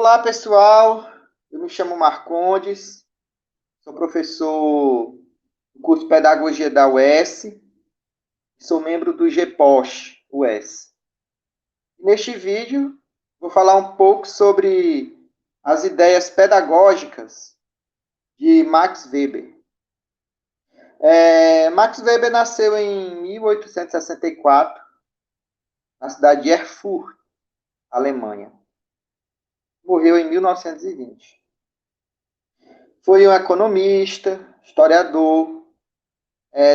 Olá, pessoal. Eu me chamo Marcondes, sou professor do curso de Pedagogia da UES, sou membro do GPOS UES. Neste vídeo, vou falar um pouco sobre as ideias pedagógicas de Max Weber. Max Weber nasceu em 1864, na cidade de Erfurt, Alemanha. Morreu em 1920. Foi um economista, historiador,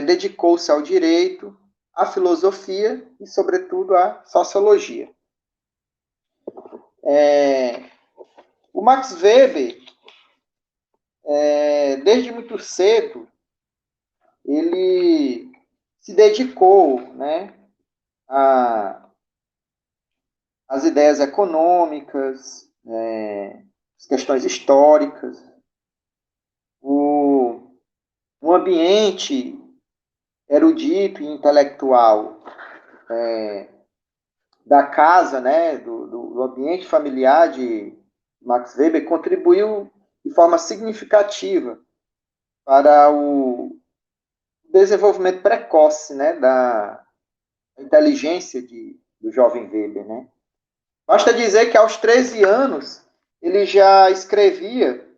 dedicou-se ao direito, à filosofia e, sobretudo, à sociologia. O Max Weber, desde muito cedo, ele se dedicou, né, às ideias econômicas, às questões históricas. O ambiente erudito e intelectual da casa, né, do ambiente familiar de Max Weber, contribuiu de forma significativa para o desenvolvimento precoce, né, da inteligência do jovem Weber. Né? Basta dizer que aos 13 anos ele já escrevia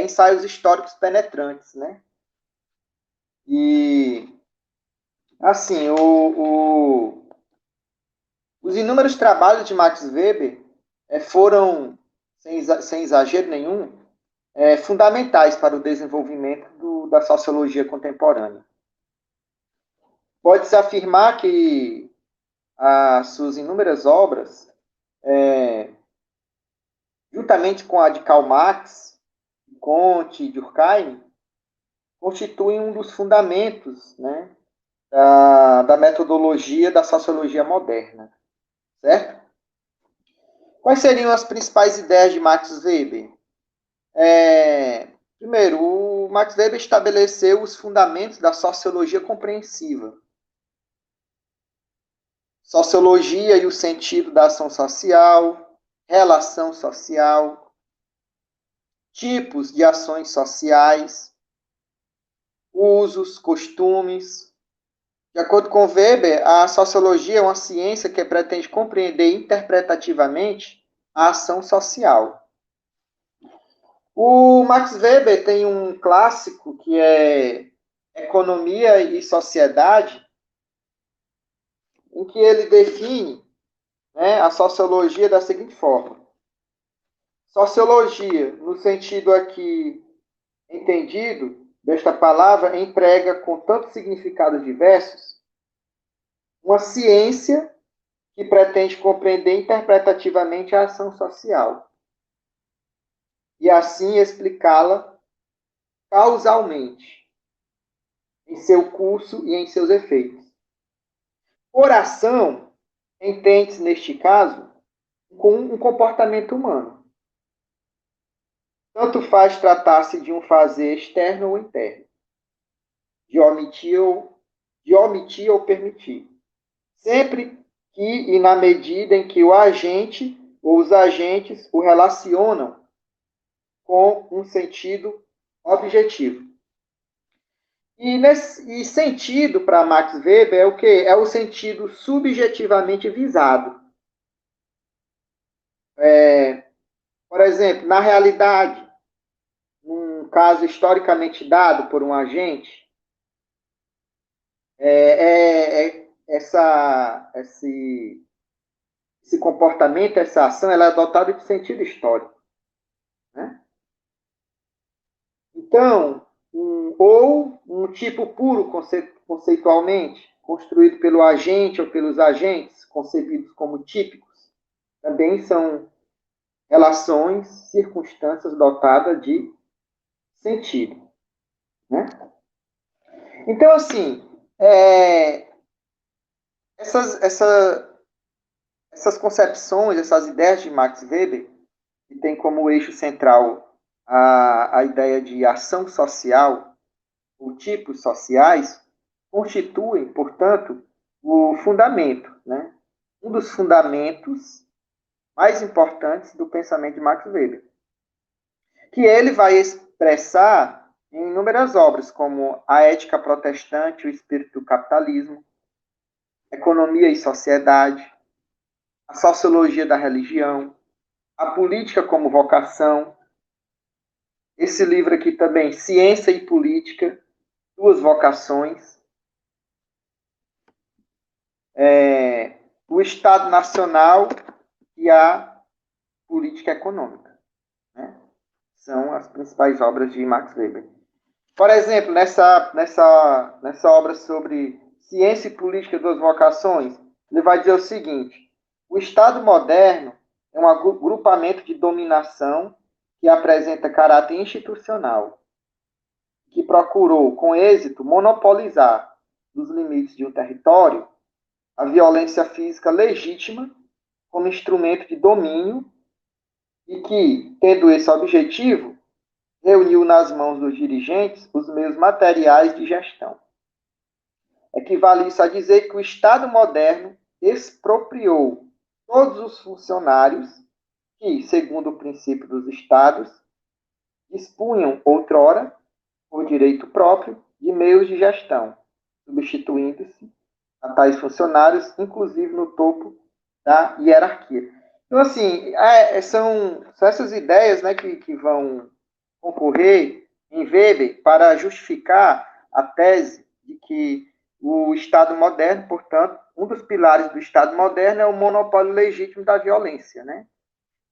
ensaios históricos penetrantes. Né? E, assim, os inúmeros trabalhos de Max Weber foram, sem exagero nenhum, fundamentais para o desenvolvimento da sociologia contemporânea. Pode-se afirmar que as suas inúmeras obras, juntamente com a de Karl Marx, Comte e Durkheim, constituem um dos fundamentos, né, da metodologia da sociologia moderna. Certo? Quais seriam as principais ideias de Max Weber? Primeiro, o Max Weber estabeleceu os fundamentos da sociologia compreensiva. Sociologia e o sentido da ação social, relação social, tipos de ações sociais, usos, costumes. De acordo com Weber, a sociologia é uma ciência que pretende compreender interpretativamente a ação social. O Max Weber tem um clássico que é Economia e Sociedade, em que ele define, né, a sociologia da seguinte forma. Sociologia, no sentido aqui entendido desta palavra, emprega com tantos significados diversos uma ciência que pretende compreender interpretativamente a ação social e assim explicá-la causalmente em seu curso e em seus efeitos. Por ação, entende-se neste caso com um comportamento humano. Tanto faz tratar-se de um fazer externo ou interno, de omitir ou permitir. Sempre que e na medida em que o agente ou os agentes o relacionam com um sentido objetivo. E sentido para Max Weber é o quê? É o sentido subjetivamente visado. Por exemplo, na realidade, num caso historicamente dado por um agente, esse comportamento, essa ação, ela é adotada de sentido histórico. Né? Então, ou um tipo puro conceitualmente, construído pelo agente ou pelos agentes, concebidos como típicos, também são relações, circunstâncias dotadas de sentido. Né? Então, assim, essas concepções, essas ideias de Max Weber, que tem como eixo central a ideia de ação social, ou tipos sociais, constituem, portanto, o fundamento, né? Um dos fundamentos mais importantes do pensamento de Max Weber, que ele vai expressar em inúmeras obras, como A Ética Protestante, O Espírito do Capitalismo, Economia e Sociedade, A Sociologia da Religião, A Política como Vocação, esse livro aqui também, Ciência e Política, Duas Vocações, o Estado Nacional e a Política Econômica. Né? São as principais obras de Max Weber. Por exemplo, nessa obra sobre Ciência e Política, Duas Vocações, ele vai dizer o seguinte: o Estado moderno é um agrupamento de dominação que apresenta caráter institucional, que procurou, com êxito, monopolizar, nos limites de um território, a violência física legítima como instrumento de domínio e que, tendo esse objetivo, reuniu nas mãos dos dirigentes os meios materiais de gestão. Equivale isso a dizer que o Estado moderno expropriou todos os funcionários que, segundo o princípio dos Estados, dispunham outrora, por direito próprio, de meios de gestão, substituindo-se a tais funcionários, inclusive no topo da hierarquia. Então, assim, são essas ideias, né, que vão concorrer em Weber para justificar a tese de que o Estado moderno, portanto, um dos pilares do Estado moderno é o monopólio legítimo da violência, né?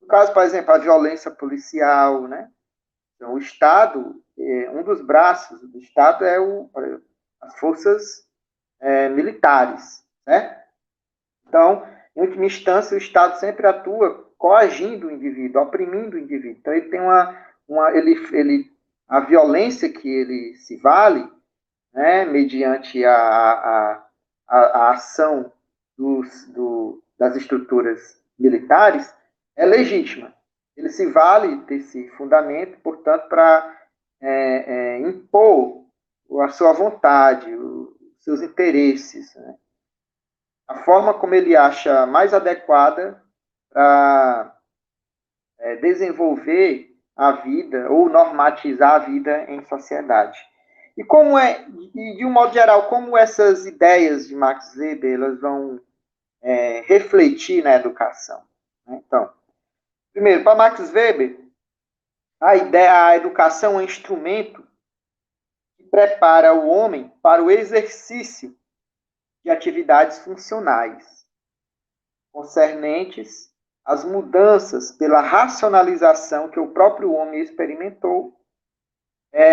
No caso, por exemplo, a violência policial, né? Então, o Estado, um dos braços do Estado é as forças militares, né? Então, em última instância, o Estado sempre atua coagindo o indivíduo, oprimindo o indivíduo. Então, ele tem a violência que ele se vale, né, mediante a ação das estruturas militares, é legítima. Ele se vale desse fundamento, portanto, para impor a sua vontade, os seus interesses, né? A forma como ele acha mais adequada para desenvolver a vida ou normatizar a vida em sociedade. E de um modo geral, como essas ideias de Max Weber elas vão refletir na educação? Né? Então, primeiro, para Max Weber, a educação é um instrumento que prepara o homem para o exercício de atividades funcionais, concernentes às mudanças pela racionalização que o próprio homem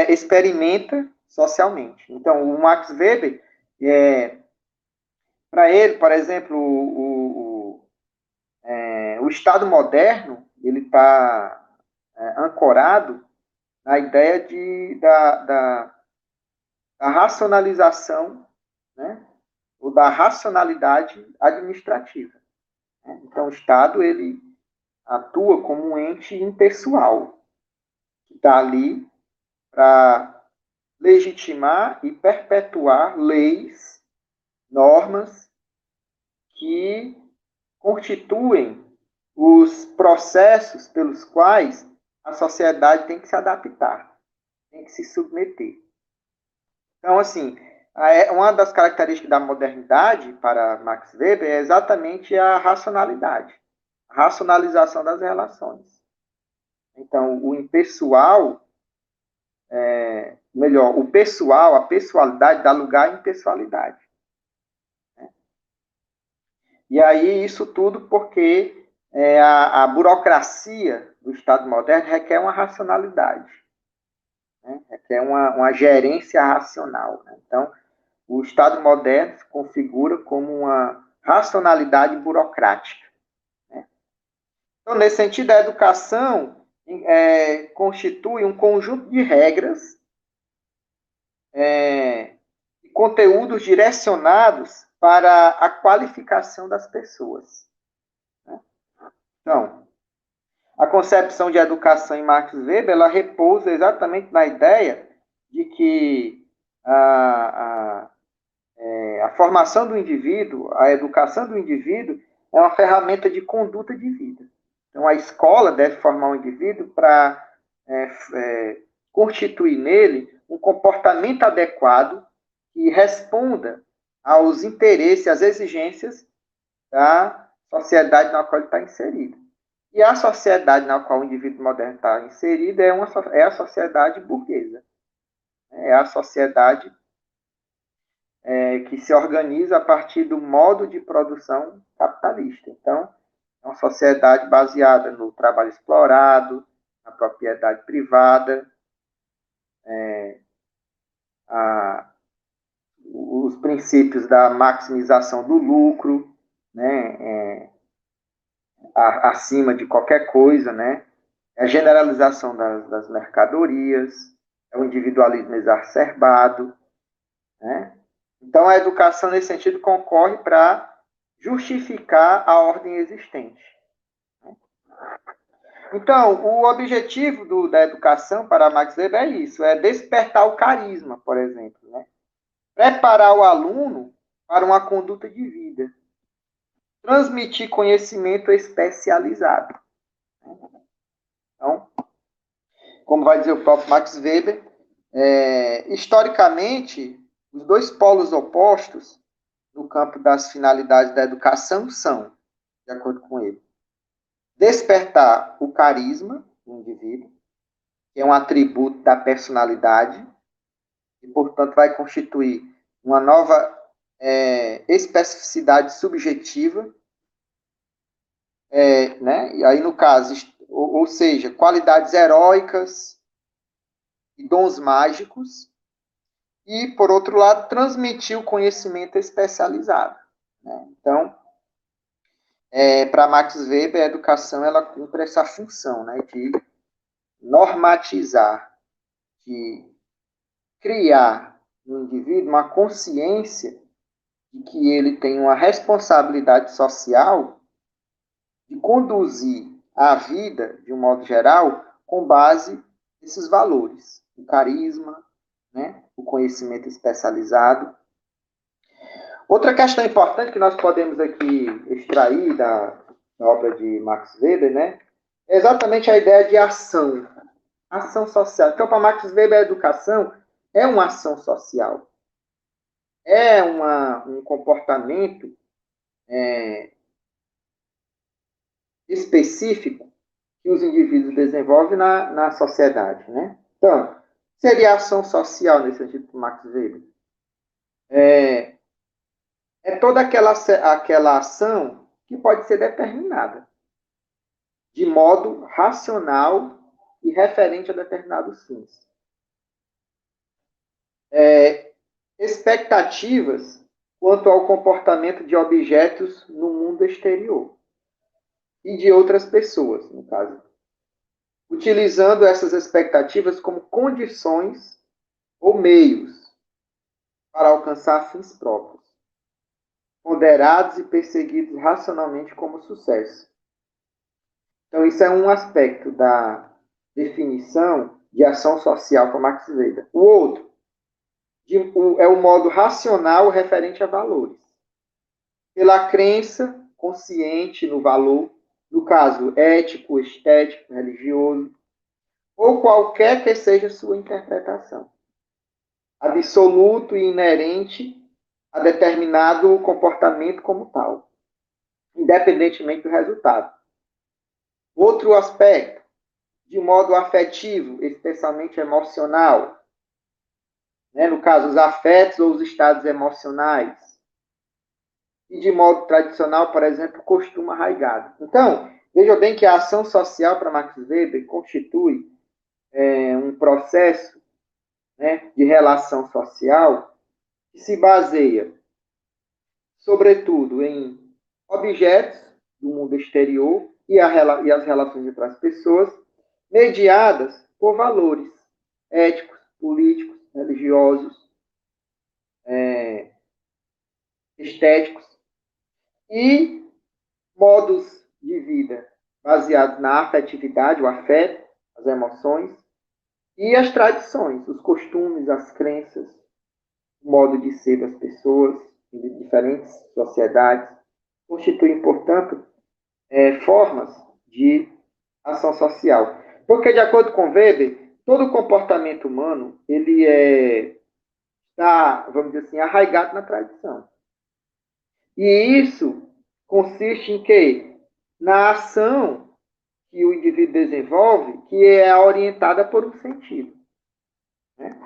experimenta socialmente. Então, o Max Weber, para ele, por exemplo, o Estado moderno, ele está ancorado na ideia da racionalização, né, ou da racionalidade administrativa. Né? Então, o Estado, ele atua como um ente impessoal, que está ali para legitimar e perpetuar leis, normas que constituem os processos pelos quais a sociedade tem que se adaptar, tem que se submeter. Então, assim, uma das características da modernidade para Max Weber é exatamente a racionalidade, a racionalização das relações. Então, o impessoal, o pessoal, a pessoalidade dá lugar à impessoalidade. Né? E aí, isso tudo porque a burocracia do Estado moderno requer uma racionalidade, né? Requer uma gerência racional. Né? Então, o Estado moderno se configura como uma racionalidade burocrática. Né? Então, nesse sentido, a educação constitui um conjunto de regras e conteúdos direcionados para a qualificação das pessoas. Né? Então, a concepção de educação em Max Weber, ela repousa exatamente na ideia de que a formação do indivíduo, a educação do indivíduo, é uma ferramenta de conduta de vida. Então, a escola deve formar o indivíduo para constituir nele um comportamento adequado que responda aos interesses, às exigências da sociedade na qual ele está inserido. E a sociedade na qual o indivíduo moderno está inserido é a sociedade burguesa. É a sociedade que se organiza a partir do modo de produção capitalista. Então, é uma sociedade baseada no trabalho explorado, na propriedade privada, os princípios da maximização do lucro, né, acima de qualquer coisa, né, a generalização das mercadorias, é o individualismo exacerbado, né? Então, a educação, nesse sentido, concorre para justificar a ordem existente. Então, o objetivo da educação para Max Weber é isso, é despertar o carisma, por exemplo, né? Preparar o aluno para uma conduta de vida, transmitir conhecimento especializado. Então, como vai dizer o próprio Max Weber, historicamente, os dois polos opostos no campo das finalidades da educação são, de acordo com ele, despertar o carisma do indivíduo, que é um atributo da personalidade, e, portanto, vai constituir uma nova especificidade subjetiva, né? E aí, no caso, ou seja, qualidades heróicas e dons mágicos, e, por outro lado, transmitir o conhecimento especializado. Né? Então, para Max Weber, a educação ela cumpre essa função, né, de normatizar, de criar no indivíduo uma consciência de que ele tem uma responsabilidade social de conduzir a vida, de um modo geral, com base nesses valores, o carisma, né, o conhecimento especializado. Outra questão importante que nós podemos aqui extrair da obra de Max Weber, né, é exatamente a ideia de ação, ação social. Então, para Max Weber, a educação é uma ação social, é um comportamento específico que os indivíduos desenvolvem na sociedade, né? Então, seria ação social nesse sentido para Max Weber? É toda aquela ação que pode ser determinada de modo racional e referente a determinados fins. Expectativas quanto ao comportamento de objetos no mundo exterior e de outras pessoas, no caso, utilizando essas expectativas como condições ou meios para alcançar fins próprios, ponderados e perseguidos racionalmente como sucesso. Então, isso é um aspecto da definição de ação social com Max Weber. O outro é o modo racional referente a valores. Pela crença consciente no valor, no caso ético, estético, religioso, ou qualquer que seja sua interpretação, absoluto e inerente a determinado comportamento como tal, independentemente do resultado. Outro aspecto, de modo afetivo, especialmente emocional, né? No caso, os afetos ou os estados emocionais, e de modo tradicional, por exemplo, costume arraigado. Então, veja bem que a ação social para Max Weber constitui um processo, né, de relação social que se baseia, sobretudo, em objetos do mundo exterior e as relações entre as pessoas, mediadas por valores éticos, políticos, religiosos, estéticos e modos de vida baseados na afetividade, o afeto, as emoções e as tradições, os costumes, as crenças, o modo de ser das pessoas em diferentes sociedades, constituem, portanto, formas de ação social. Porque, de acordo com Weber, todo comportamento humano ele está, vamos dizer assim, arraigado na tradição. E isso consiste em quê? Na ação que o indivíduo desenvolve, que é orientada por um sentido. Né?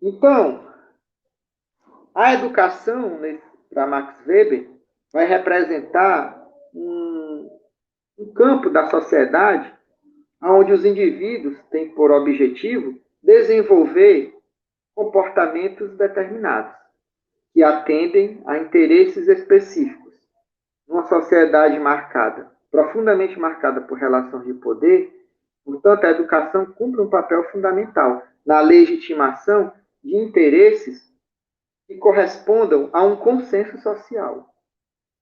Então, a educação, para Max Weber, vai representar um campo da sociedade onde os indivíduos têm por objetivo desenvolver comportamentos determinados, que atendem a interesses específicos. Numa sociedade profundamente marcada por relações de poder, portanto, a educação cumpre um papel fundamental na legitimação de interesses que correspondam a um consenso social,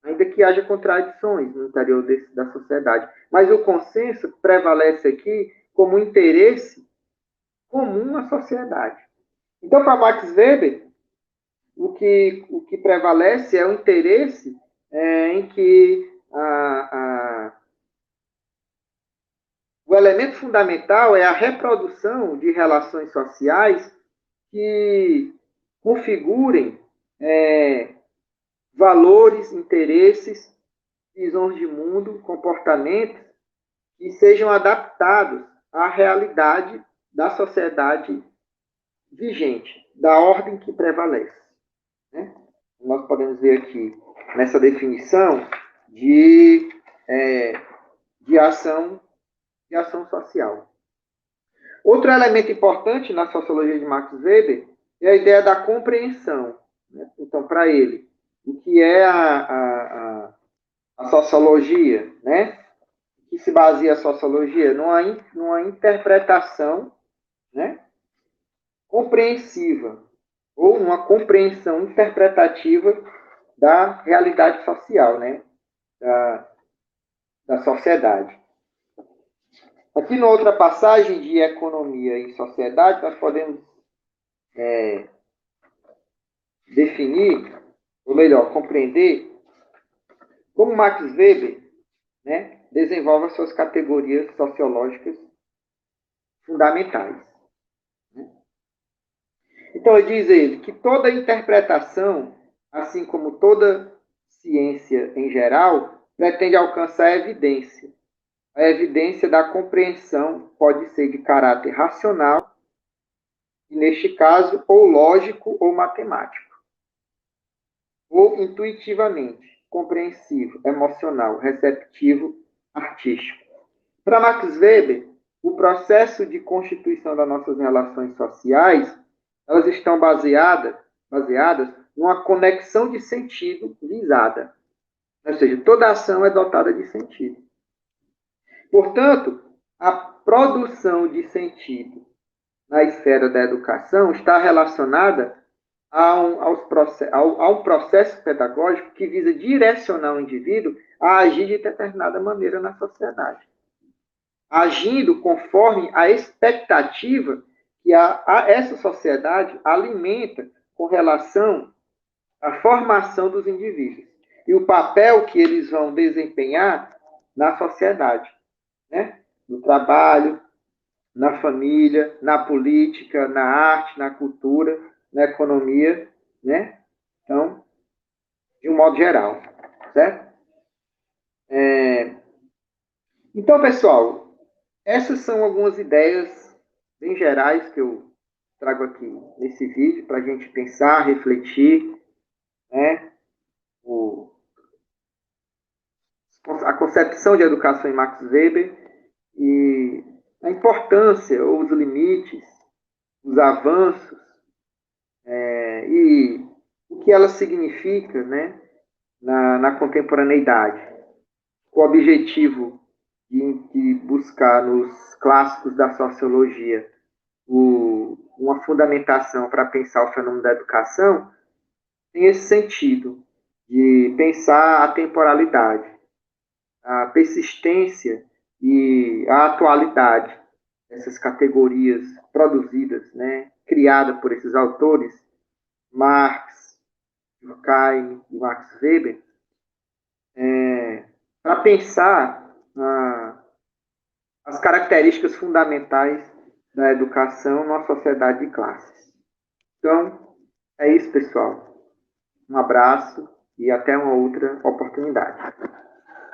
ainda que haja contradições no interior da sociedade. Mas o consenso prevalece aqui como um interesse comum à sociedade. Então, para Max Weber, o que prevalece é o interesse em que o elemento fundamental é a reprodução de relações sociais que configurem valores, interesses, visões de mundo, comportamentos que sejam adaptados à realidade da sociedade vigente, da ordem que prevalece. Né? Nós podemos ver aqui nessa definição de ação social. Outro elemento importante na sociologia de Max Weber é a ideia da compreensão. Né? Então, para ele, o que é a sociologia, né? Que se baseia a sociologia numa interpretação, né? Compreensiva ou numa compreensão interpretativa da realidade social, né? da sociedade. Aqui, na outra passagem de economia e sociedade, nós podemos definir, ou melhor, compreender como Max Weber, né, desenvolve as suas categorias sociológicas fundamentais. Né? Então, diz ele que toda interpretação, assim como toda ciência em geral, pretende alcançar a evidência. A evidência da compreensão pode ser de caráter racional, e neste caso, ou lógico ou matemático, ou intuitivamente, compreensivo, emocional, receptivo, artístico. Para Max Weber, o processo de constituição das nossas relações sociais, elas estão baseadas numa conexão de sentido visada. Ou seja, toda ação é dotada de sentido. Portanto, a produção de sentido na esfera da educação está relacionada a um processo pedagógico que visa direcionar o indivíduo a agir de determinada maneira na sociedade, agindo conforme a expectativa que essa sociedade alimenta com relação à formação dos indivíduos e o papel que eles vão desempenhar na sociedade, né? No trabalho, na família, na política, na arte, na cultura, na economia, né? Então, de um modo geral, certo? Então, pessoal, essas são algumas ideias bem gerais que eu trago aqui nesse vídeo para a gente pensar, refletir, né? A concepção de educação em Max Weber e a importância ou os limites, os avanços e o que ela significa, né, na contemporaneidade. Com o objetivo de buscar nos clássicos da sociologia uma fundamentação para pensar o fenômeno da educação, tem esse sentido de pensar a temporalidade, a persistência e a atualidade dessas categorias produzidas, né, criadas por esses autores, Marx, Durkheim e Max Weber, para pensar as características fundamentais da educação numa sociedade de classes. Então, é isso, pessoal. Um abraço e até uma outra oportunidade.